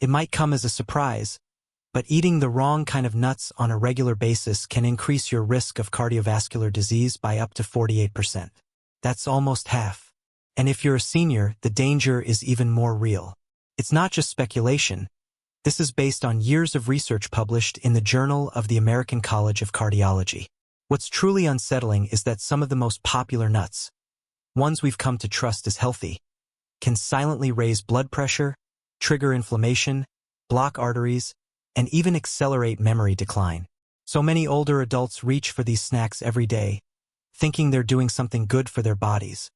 It might come as a surprise, but eating the wrong kind of nuts on a regular basis can increase your risk of cardiovascular disease by up to 48%. That's almost half. And if you're a senior, the danger is even more real. It's not just speculation. This is based on years of research published in the Journal of the American College of Cardiology. What's truly unsettling is that some of the most popular nuts, ones we've come to trust as healthy, can silently raise blood pressure, trigger inflammation, block arteries, and even accelerate memory decline. So many older adults reach for these snacks every day, thinking they're doing something good for their bodies,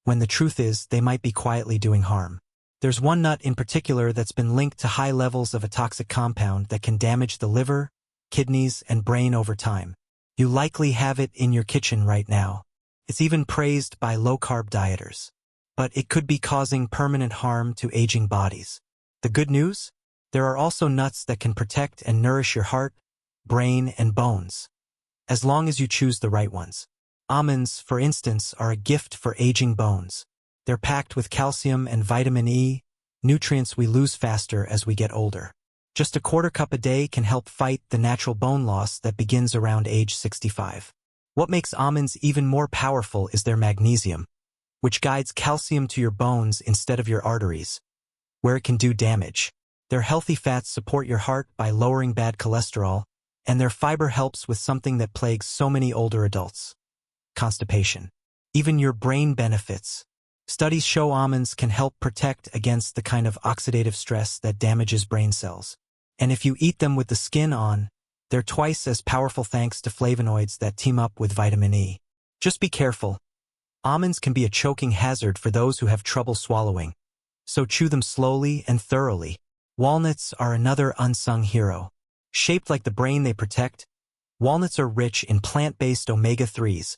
when the truth is they might be quietly doing harm. There's one nut in particular that's been linked to high levels of a toxic compound that can damage the liver, kidneys, and brain over time. You likely have it in your kitchen right now. It's even praised by low-carb dieters. But it could be causing permanent harm to aging bodies. The good news? There are also nuts that can protect and nourish your heart, brain, and bones, as long as you choose the right ones. Almonds, for instance, are a gift for aging bones. They're packed with calcium and vitamin E, nutrients we lose faster as we get older. Just a quarter cup a day can help fight the natural bone loss that begins around age 65. What makes almonds even more powerful is their magnesium, which guides calcium to your bones instead of your arteries, where it can do damage. Their healthy fats support your heart by lowering bad cholesterol, and their fiber helps with something that plagues so many older adults: constipation. Even your brain benefits. Studies show almonds can help protect against the kind of oxidative stress that damages brain cells. And if you eat them with the skin on, they're twice as powerful thanks to flavonoids that team up with vitamin E. Just be careful. Almonds can be a choking hazard for those who have trouble swallowing, so chew them slowly and thoroughly. Walnuts are another unsung hero. Shaped like the brain they protect, walnuts are rich in plant-based omega-3s,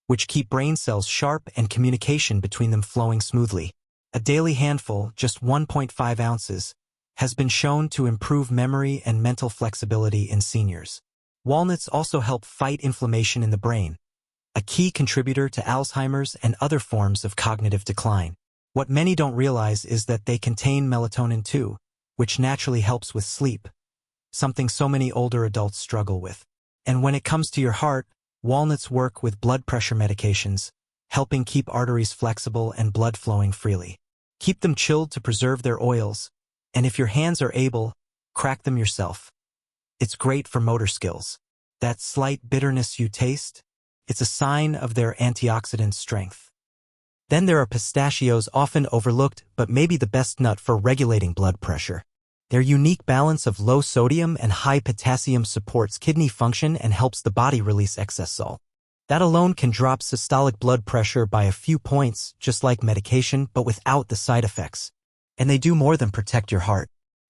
which keep brain cells sharp and communication between them flowing smoothly. A daily handful, just 1.5 ounces, has been shown to improve memory and mental flexibility in seniors. Walnuts also help fight inflammation in the brain, a key contributor to Alzheimer's and other forms of cognitive decline. What many don't realize is that they contain melatonin too, which naturally helps with sleep, something so many older adults struggle with. And when it comes to your heart, walnuts work with blood pressure medications, helping keep arteries flexible and blood flowing freely. Keep them chilled to preserve their oils, and if your hands are able, crack them yourself. It's great for motor skills. That slight bitterness you taste, it's a sign of their antioxidant strength. Then there are pistachios, often overlooked, but maybe the best nut for regulating blood pressure. Their unique balance of low sodium and high potassium supports kidney function and helps the body release excess salt. That alone can drop systolic blood pressure by a few points, just like medication, but without the side effects. And they do more than protect your heart.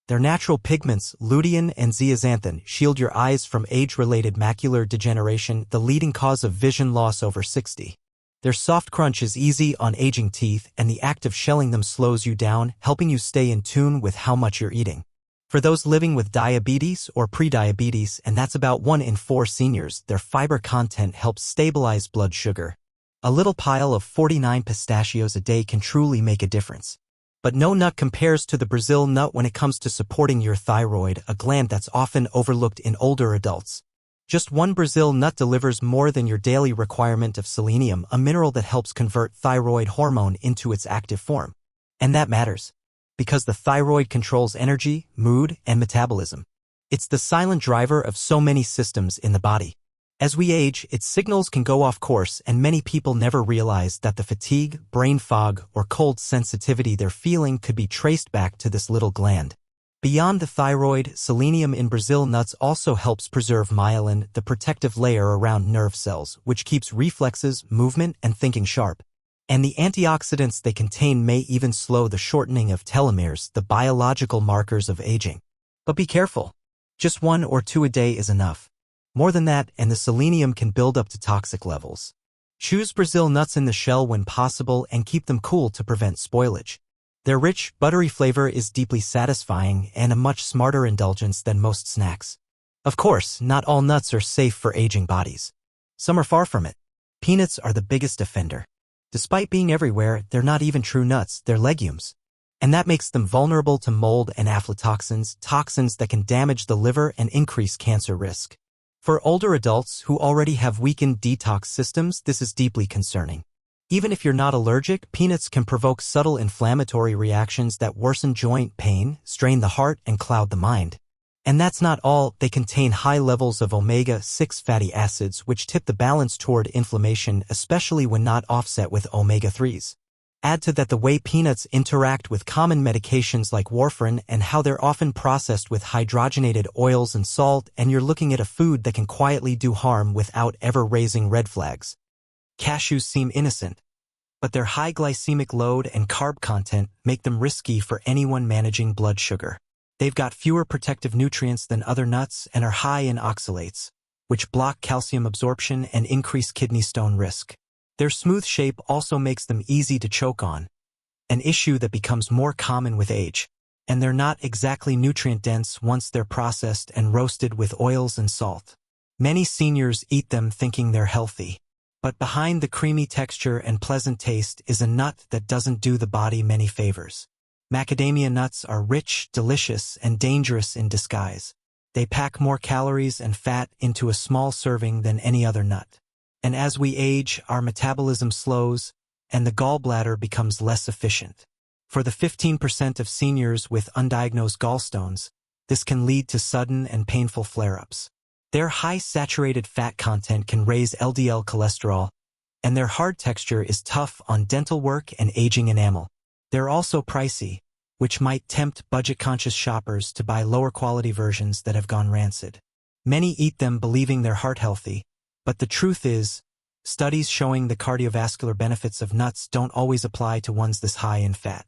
Their natural pigments, lutein and zeaxanthin, shield your eyes from age-related macular degeneration, the leading cause of vision loss over 60. Their soft crunch is easy on aging teeth, and the act of shelling them slows you down, helping you stay in tune with how much you're eating. For those living with diabetes or prediabetes, and that's about 1 in 4 seniors, their fiber content helps stabilize blood sugar. A little pile of 49 pistachios a day can truly make a difference. But no nut compares to the Brazil nut when it comes to supporting your thyroid, a gland that's often overlooked in older adults. Just one Brazil nut delivers more than your daily requirement of selenium, a mineral that helps convert thyroid hormone into its active form. And that matters, because the thyroid controls energy, mood, and metabolism. It's the silent driver of so many systems in the body. As we age, its signals can go off course, and many people never realize that the fatigue, brain fog, or cold sensitivity they're feeling could be traced back to this little gland. Beyond the thyroid, selenium in Brazil nuts also helps preserve myelin, the protective layer around nerve cells, which keeps reflexes, movement, and thinking sharp. And the antioxidants they contain may even slow the shortening of telomeres, the biological markers of aging. But be careful. Just 1 or 2 a day is enough. More than that, and the selenium can build up to toxic levels. Choose Brazil nuts in the shell when possible and keep them cool to prevent spoilage. Their rich, buttery flavor is deeply satisfying and a much smarter indulgence than most snacks. Of course, not all nuts are safe for aging bodies. Some are far from it. Peanuts are the biggest offender. Despite being everywhere, they're not even true nuts, they're legumes. And that makes them vulnerable to mold and aflatoxins, toxins that can damage the liver and increase cancer risk. For older adults who already have weakened detox systems, this is deeply concerning. Even if you're not allergic, peanuts can provoke subtle inflammatory reactions that worsen joint pain, strain the heart, and cloud the mind. And that's not all. They contain high levels of omega-6 fatty acids, which tip the balance toward inflammation, especially when not offset with omega-3s. Add to that the way peanuts interact with common medications like warfarin and how they're often processed with hydrogenated oils and salt, and you're looking at a food that can quietly do harm without ever raising red flags. Cashews seem innocent, but their high glycemic load and carb content make them risky for anyone managing blood sugar. They've got fewer protective nutrients than other nuts and are high in oxalates, which block calcium absorption and increase kidney stone risk. Their smooth shape also makes them easy to choke on, an issue that becomes more common with age. And they're not exactly nutrient-dense once they're processed and roasted with oils and salt. Many seniors eat them thinking they're healthy. But behind the creamy texture and pleasant taste is a nut that doesn't do the body many favors. Macadamia nuts are rich, delicious, and dangerous in disguise. They pack more calories and fat into a small serving than any other nut. And as we age, our metabolism slows, and the gallbladder becomes less efficient. For the 15% of seniors with undiagnosed gallstones, this can lead to sudden and painful flare-ups. Their high saturated fat content can raise LDL cholesterol, and their hard texture is tough on dental work and aging enamel. They're also pricey, which might tempt budget-conscious shoppers to buy lower-quality versions that have gone rancid. Many eat them believing they're heart-healthy, but the truth is, studies showing the cardiovascular benefits of nuts don't always apply to ones this high in fat.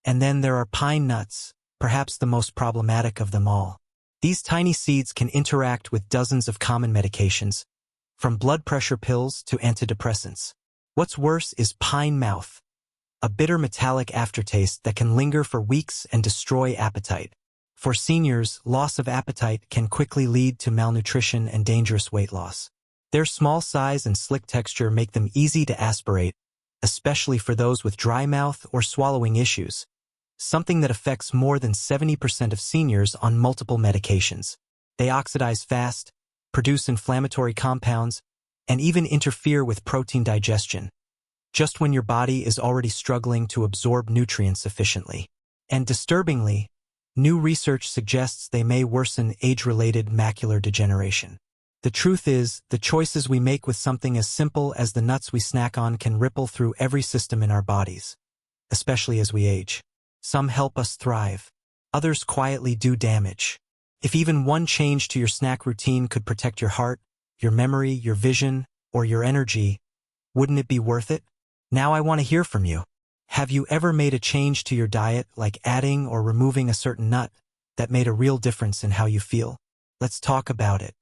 And then there are pine nuts, perhaps the most problematic of them all. These tiny seeds can interact with dozens of common medications, from blood pressure pills to antidepressants. What's worse is pine mouth, a bitter metallic aftertaste that can linger for weeks and destroy appetite. For seniors, loss of appetite can quickly lead to malnutrition and dangerous weight loss. Their small size and slick texture make them easy to aspirate, especially for those with dry mouth or swallowing issues, something that affects more than 70% of seniors on multiple medications. They oxidize fast, produce inflammatory compounds, and even interfere with protein digestion, just when your body is already struggling to absorb nutrients efficiently. And disturbingly, new research suggests they may worsen age-related macular degeneration. The truth is, the choices we make with something as simple as the nuts we snack on can ripple through every system in our bodies, especially as we age. Some help us thrive. Others quietly do damage. If even one change to your snack routine could protect your heart, your memory, your vision, or your energy, wouldn't it be worth it? Now I want to hear from you. Have you ever made a change to your diet, like adding or removing a certain nut, that made a real difference in how you feel? Let's talk about it.